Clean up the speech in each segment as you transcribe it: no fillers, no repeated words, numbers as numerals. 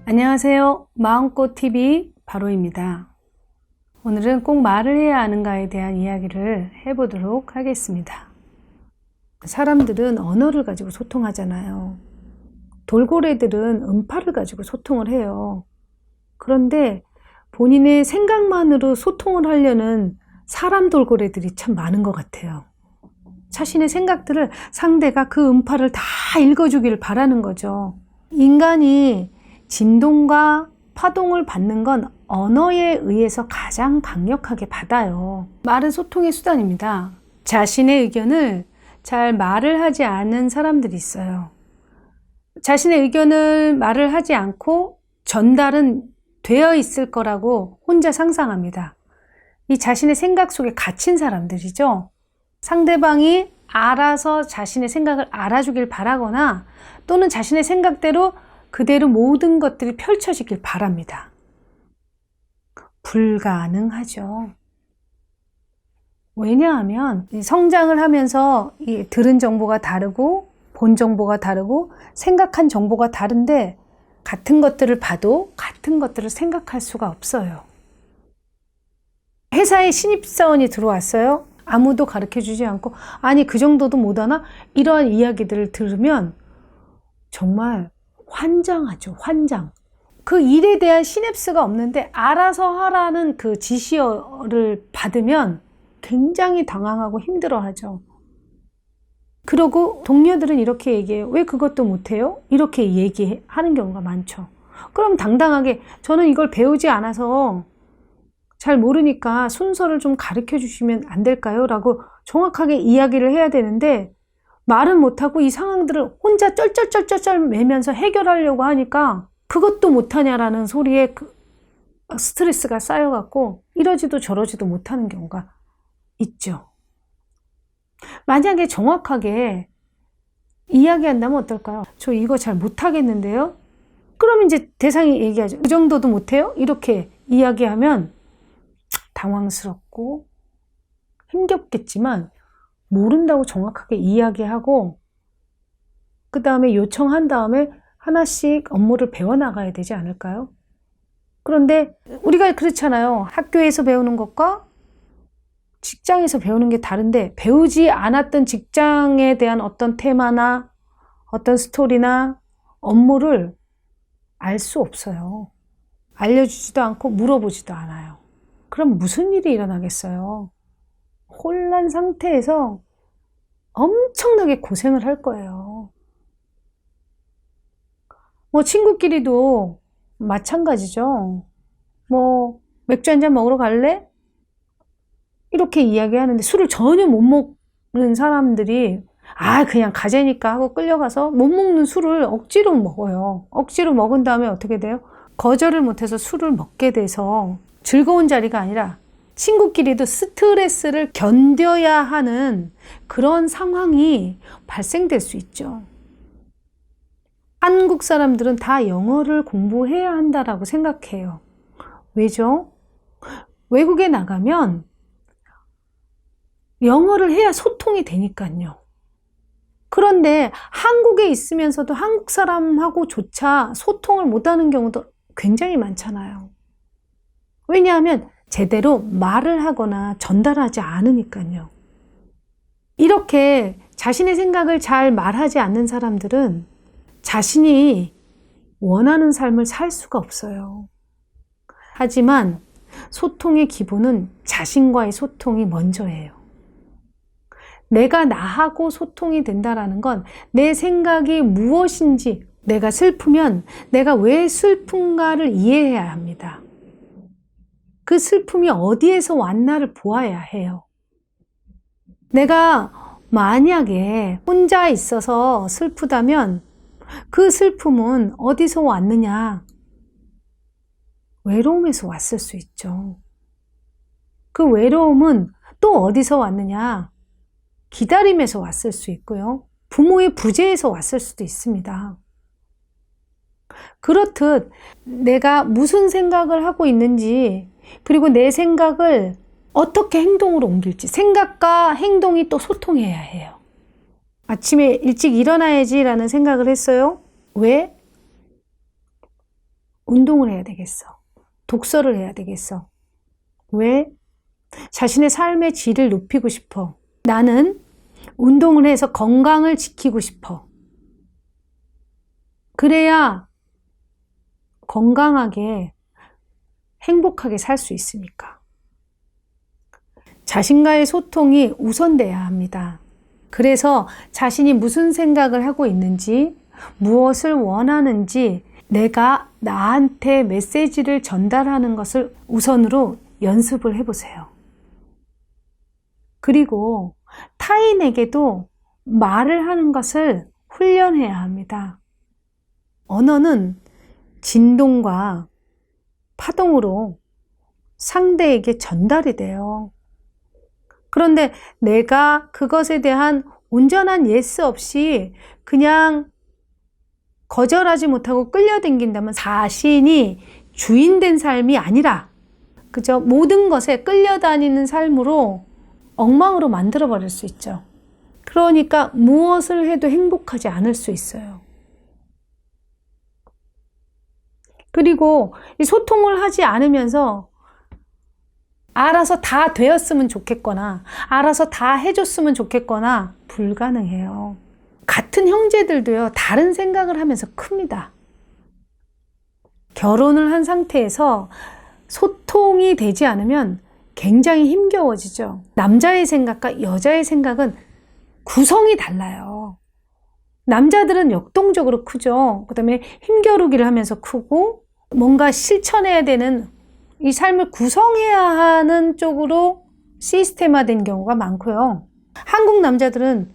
안녕하세요. 마음꽃TV 바로입니다. 오늘은 꼭 말을 해야 하는가에 대한 이야기를 해보도록 하겠습니다. 사람들은 언어를 가지고 소통하잖아요. 돌고래들은 음파를 가지고 소통을 해요. 그런데 본인의 생각만으로 소통을 하려는 사람 돌고래들이 참 많은 것 같아요. 자신의 생각들을 상대가 그 음파를 다 읽어주기를 바라는 거죠. 인간이 진동과 파동을 받는 건 언어에 의해서 가장 강력하게 받아요. 말은 소통의 수단입니다. 자신의 의견을 잘 말을 하지 않은 사람들이 있어요. 자신의 의견을 말을 하지 않고 전달은 되어 있을 거라고 혼자 상상합니다. 이 자신의 생각 속에 갇힌 사람들이죠. 상대방이 알아서 자신의 생각을 알아주길 바라거나 또는 자신의 생각대로 그대로 모든 것들이 펼쳐지길 바랍니다. 불가능하죠. 왜냐하면 성장을 하면서 들은 정보가 다르고 본 정보가 다르고 생각한 정보가 다른데 같은 것들을 봐도 같은 것들을 생각할 수가 없어요. 회사에 신입사원이 들어왔어요. 아무도 가르쳐주지 않고 아니 그 정도도 못하나? 이러한 이야기들을 들으면 정말 환장하죠. 환장. 그 일에 대한 시냅스가 없는데 알아서 하라는 그 지시어를 받으면 굉장히 당황하고 힘들어하죠. 그러고 동료들은 이렇게 얘기해요. 왜 그것도 못해요? 이렇게 얘기하는 경우가 많죠. 그럼 당당하게 저는 이걸 배우지 않아서 잘 모르니까 순서를 좀 가르쳐 주시면 안 될까요? 라고 정확하게 이야기를 해야 되는데 말은 못하고 이 상황들을 혼자 쩔쩔쩔쩔 매면서 해결하려고 하니까 그것도 못하냐라는 소리에 스트레스가 쌓여갖고 이러지도 저러지도 못하는 경우가 있죠. 만약에 정확하게 이야기한다면 어떨까요? 저 이거 잘 못하겠는데요? 그럼 이제 대상이 얘기하죠. 그 정도도 못해요? 이렇게 이야기하면 당황스럽고 힘겹겠지만 모른다고 정확하게 이야기하고 그 다음에 요청한 다음에 하나씩 업무를 배워나가야 되지 않을까요? 그런데 우리가 그렇잖아요. 학교에서 배우는 것과 직장에서 배우는 게 다른데 배우지 않았던 직장에 대한 어떤 테마나 어떤 스토리나 업무를 알 수 없어요. 알려주지도 않고 물어보지도 않아요. 그럼 무슨 일이 일어나겠어요? 혼란 상태에서 엄청나게 고생을 할 거예요. 뭐 친구끼리도 마찬가지죠. 뭐 맥주 한잔 먹으러 갈래? 이렇게 이야기하는데 술을 전혀 못 먹는 사람들이 그냥 가재니까 하고 끌려가서 못 먹는 술을 억지로 먹어요. 억지로 먹은 다음에 어떻게 돼요? 거절을 못해서 술을 먹게 돼서 즐거운 자리가 아니라 친구끼리도 스트레스를 견뎌야 하는 그런 상황이 발생될 수 있죠. 한국 사람들은 다 영어를 공부해야 한다라고 생각해요. 왜죠? 외국에 나가면 영어를 해야 소통이 되니까요. 그런데 한국에 있으면서도 한국 사람하고조차 소통을 못하는 경우도 굉장히 많잖아요. 왜냐하면 제대로 말을 하거나 전달하지 않으니까요. 이렇게 자신의 생각을 잘 말하지 않는 사람들은 자신이 원하는 삶을 살 수가 없어요. 하지만 소통의 기본은 자신과의 소통이 먼저예요. 내가 나하고 소통이 된다는 건 내 생각이 무엇인지, 내가 슬프면 내가 왜 슬픈가를 이해해야 합니다. 그 슬픔이 어디에서 왔나를 보아야 해요. 내가 만약에 혼자 있어서 슬프다면 그 슬픔은 어디서 왔느냐? 외로움에서 왔을 수 있죠. 그 외로움은 또 어디서 왔느냐? 기다림에서 왔을 수 있고요. 부모의 부재에서 왔을 수도 있습니다. 그렇듯 내가 무슨 생각을 하고 있는지 그리고 내 생각을 어떻게 행동으로 옮길지 생각과 행동이 또 소통해야 해요. 아침에 일찍 일어나야지 라는 생각을 했어요. 왜? 운동을 해야 되겠어? 독서를 해야 되겠어? 왜? 자신의 삶의 질을 높이고 싶어. 나는 운동을 해서 건강을 지키고 싶어. 그래야 건강하게 행복하게 살 수 있으니까. 자신과의 소통이 우선돼야 합니다. 그래서 자신이 무슨 생각을 하고 있는지, 무엇을 원하는지 내가 나한테 메시지를 전달하는 것을 우선으로 연습을 해보세요. 그리고 타인에게도 말을 하는 것을 훈련해야 합니다. 언어는 진동과 파동으로 상대에게 전달이 돼요. 그런데 내가 그것에 대한 온전한 예스 없이 그냥 거절하지 못하고 끌려당긴다면 자신이 주인된 삶이 아니라 그저 모든 것에 끌려다니는 삶으로 엉망으로 만들어버릴 수 있죠. 그러니까 무엇을 해도 행복하지 않을 수 있어요. 그리고 이 소통을 하지 않으면서 알아서 다 되었으면 좋겠거나 알아서 다 해줬으면 좋겠거나 불가능해요. 같은 형제들도요, 다른 생각을 하면서 큽니다. 결혼을 한 상태에서 소통이 되지 않으면 굉장히 힘겨워지죠. 남자의 생각과 여자의 생각은 구성이 달라요. 남자들은 역동적으로 크죠. 그 다음에 힘겨루기를 하면서 크고 뭔가 실천해야 되는 이 삶을 구성해야 하는 쪽으로 시스템화된 경우가 많고요. 한국 남자들은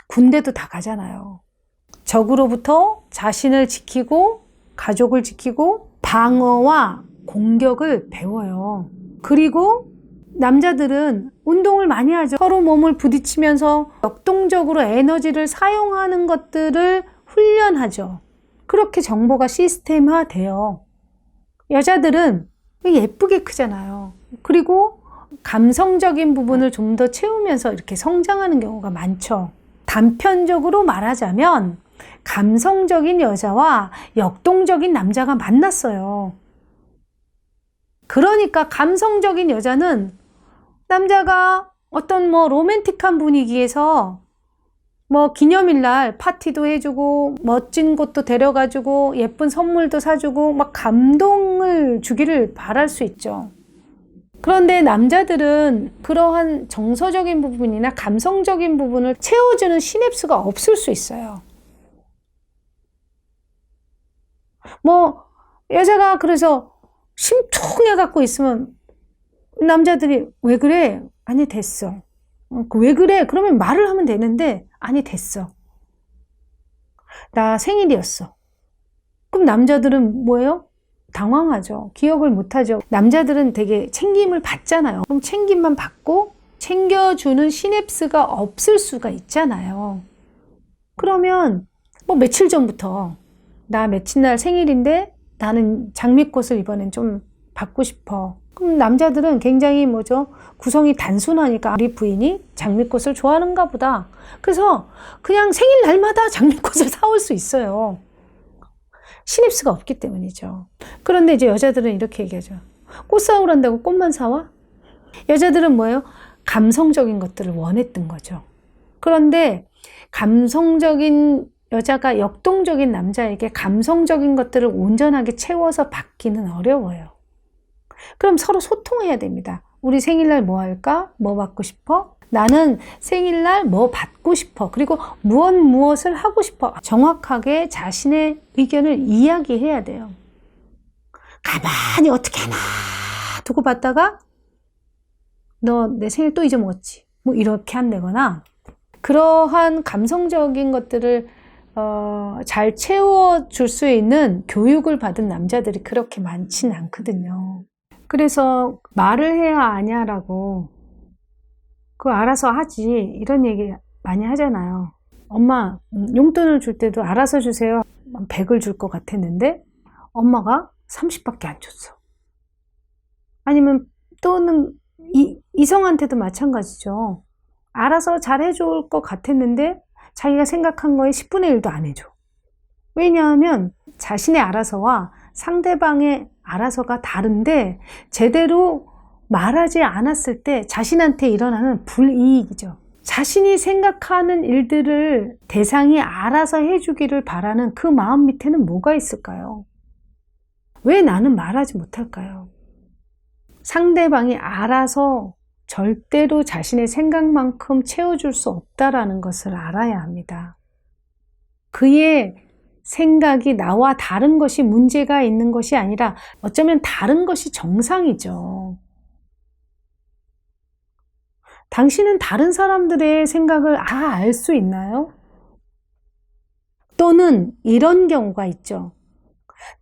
군대도 다 가잖아요. 적으로부터 자신을 지키고 가족을 지키고 방어와 공격을 배워요. 그리고 남자들은 운동을 많이 하죠. 서로 몸을 부딪히면서 역동적으로 에너지를 사용하는 것들을 훈련하죠. 그렇게 정보가 시스템화돼요. 여자들은 예쁘게 크잖아요. 그리고 감성적인 부분을 좀 더 채우면서 이렇게 성장하는 경우가 많죠. 단편적으로 말하자면 감성적인 여자와 역동적인 남자가 만났어요. 그러니까 감성적인 여자는 남자가 어떤 로맨틱한 분위기에서 기념일날 파티도 해주고 멋진 곳도 데려가주고 예쁜 선물도 사주고 막 감동을 주기를 바랄 수 있죠. 그런데 남자들은 그러한 정서적인 부분이나 감성적인 부분을 채워주는 시냅스가 없을 수 있어요. 여자가 그래서 심쿵해 갖고 있으면 남자들이 왜 그래? 아니 됐어. 왜 그래? 그러면 말을 하면 되는데 아니 됐어. 나 생일이었어. 그럼 남자들은 뭐예요? 당황하죠. 기억을 못하죠. 남자들은 되게 챙김을 받잖아요. 그럼 챙김만 받고 챙겨주는 시냅스가 없을 수가 있잖아요. 그러면 며칠 전부터 나 며칠 날 생일인데 나는 장미꽃을 이번엔 좀 받고 싶어. 그럼 남자들은 굉장히 구성이 단순하니까 우리 부인이 장미꽃을 좋아하는가 보다. 그래서 그냥 생일날마다 장미꽃을 사올 수 있어요. 시냅스가 없기 때문이죠. 그런데 이제 여자들은 이렇게 얘기하죠. 꽃 사오란다고 꽃만 사와? 여자들은 뭐예요? 감성적인 것들을 원했던 거죠. 그런데 감성적인 여자가 역동적인 남자에게 감성적인 것들을 온전하게 채워서 받기는 어려워요. 그럼 서로 소통해야 됩니다. 우리 생일날 뭐 할까? 뭐 받고 싶어? 나는 생일날 뭐 받고 싶어. 그리고 무엇을 하고 싶어. 정확하게 자신의 의견을 이야기해야 돼요. 가만히 어떻게 하나 두고 받다가 너 내 생일 또 잊어먹었지. 이렇게 한다거나 그러한 감성적인 것들을 잘 채워줄 수 있는 교육을 받은 남자들이 그렇게 많지는 않거든요. 그래서 말을 해야 아냐라고 그거 알아서 하지 이런 얘기 많이 하잖아요. 엄마 용돈을 줄 때도 알아서 주세요. 100을 줄 것 같았는데 엄마가 30밖에 안 줬어. 아니면 또는 이성한테도 마찬가지죠. 알아서 잘 해줄 것 같았는데 자기가 생각한 거에 10분의 1도 안 해줘. 왜냐하면 자신의 알아서와 상대방의 알아서가 다른데 제대로 말하지 않았을 때 자신한테 일어나는 불이익이죠. 자신이 생각하는 일들을 대상이 알아서 해주기를 바라는 그 마음 밑에는 뭐가 있을까요? 왜 나는 말하지 못할까요? 상대방이 알아서 절대로 자신의 생각만큼 채워줄 수 없다라는 것을 알아야 합니다. 그의 생각이 나와 다른 것이 문제가 있는 것이 아니라 어쩌면 다른 것이 정상이죠. 당신은 다른 사람들의 생각을 다 알 수 있나요? 또는 이런 경우가 있죠.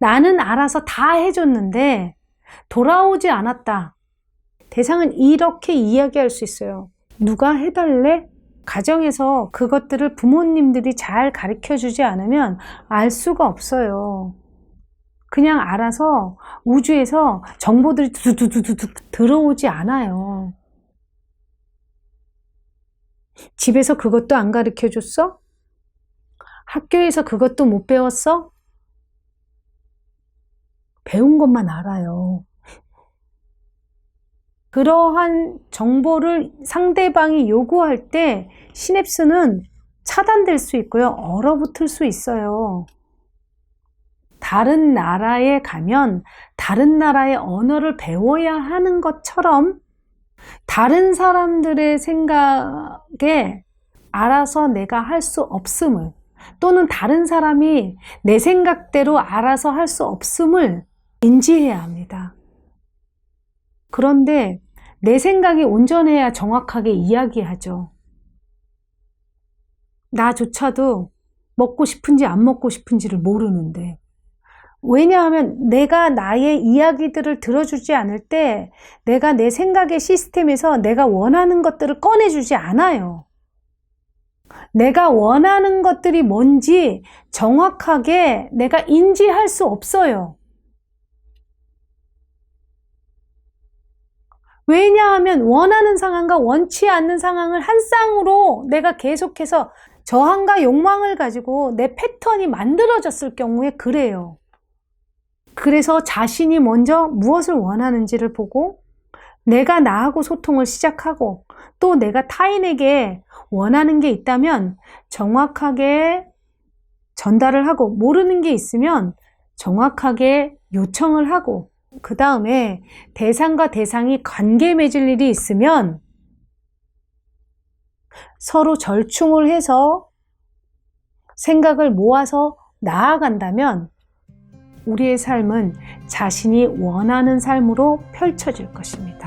나는 알아서 다 해줬는데 돌아오지 않았다. 대상은 이렇게 이야기할 수 있어요. 누가 해달래? 가정에서 그것들을 부모님들이 잘 가르쳐 주지 않으면 알 수가 없어요. 그냥 알아서 우주에서 정보들이 두두두두두 들어오지 않아요. 집에서 그것도 안 가르쳐 줬어? 학교에서 그것도 못 배웠어? 배운 것만 알아요. 그러한 정보를 상대방이 요구할 때 시냅스는 차단될 수 있고요. 얼어붙을 수 있어요. 다른 나라에 가면 다른 나라의 언어를 배워야 하는 것처럼 다른 사람들의 생각에 알아서 내가 할 수 없음을, 또는 다른 사람이 내 생각대로 알아서 할 수 없음을 인지해야 합니다. 그런데 내 생각이 온전해야 정확하게 이야기하죠. 나조차도 먹고 싶은지 안 먹고 싶은지를 모르는데, 왜냐하면 내가 나의 이야기들을 들어주지 않을 때 내가 내 생각의 시스템에서 내가 원하는 것들을 꺼내주지 않아요. 내가 원하는 것들이 뭔지 정확하게 내가 인지할 수 없어요. 왜냐하면 원하는 상황과 원치 않는 상황을 한 쌍으로 내가 계속해서 저항과 욕망을 가지고 내 패턴이 만들어졌을 경우에 그래요. 그래서 자신이 먼저 무엇을 원하는지를 보고 내가 나하고 소통을 시작하고, 또 내가 타인에게 원하는 게 있다면 정확하게 전달을 하고, 모르는 게 있으면 정확하게 요청을 하고, 그 다음에 대상과 대상이 관계 맺을 일이 있으면 서로 절충을 해서 생각을 모아서 나아간다면 우리의 삶은 자신이 원하는 삶으로 펼쳐질 것입니다.